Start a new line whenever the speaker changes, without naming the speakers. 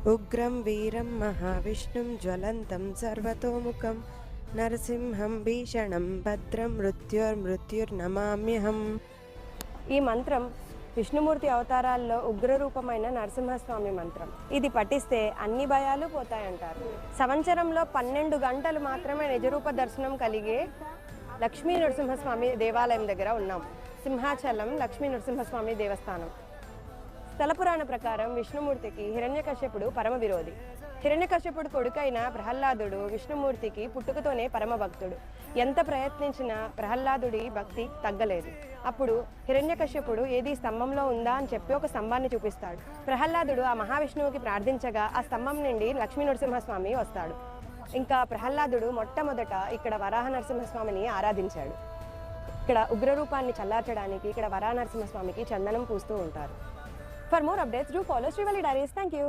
ఉగ్రం వీరం మహావిష్ణుం జ్వలంతం సర్వతోముఖం నరసింహం భీషణం భద్రం మృత్యుర్నమామ్యహం. ఈ మంత్రం విష్ణుమూర్తి అవతారాల్లో ఉగ్రరూపమైన నరసింహస్వామి మంత్రం. ఇది పఠిస్తే అన్ని భయాలు పోతాయంటారు. సంవత్సరంలో 12 గంటలు మాత్రమే నిజరూప దర్శనం కలిగే లక్ష్మీ నరసింహస్వామి దేవాలయం దగ్గర ఉన్నాం. సింహాచలం లక్ష్మీ నరసింహస్వామి దేవస్థానం. స్థల పురాణ ప్రకారం విష్ణుమూర్తికి హిరణ్యకశ్యపుడు పరమ విరోధి. హిరణ్యకశ్యపుడు కొడుకైన ప్రహ్లాదుడు విష్ణుమూర్తికి పుట్టుకతోనే పరమ భక్తుడు. ఎంత ప్రయత్నించినా ప్రహ్లాదుడి భక్తి తగ్గలేదు. అప్పుడు హిరణ్యకశ్యపుడు ఏది స్తంభంలో ఉందా అని చెప్పి ఒక స్తంభాన్ని చూపిస్తాడు. ప్రహ్లాదుడు ఆ మహావిష్ణువుకి ప్రార్థించగా ఆ స్తంభం నుండి లక్ష్మీ నరసింహస్వామి వస్తాడు. ఇంకా ప్రహ్లాదుడు మొట్టమొదట ఇక్కడ వరాహ నరసింహస్వామిని ఆరాధించాడు. ఇక్కడ ఉగ్రరూపాన్ని చల్లార్చడానికి ఇక్కడ వరాహ నరసింహస్వామికి చందనం పూస్తూ ఉంటారు. For more updates, do follow Srivalli Diaries. Thank you.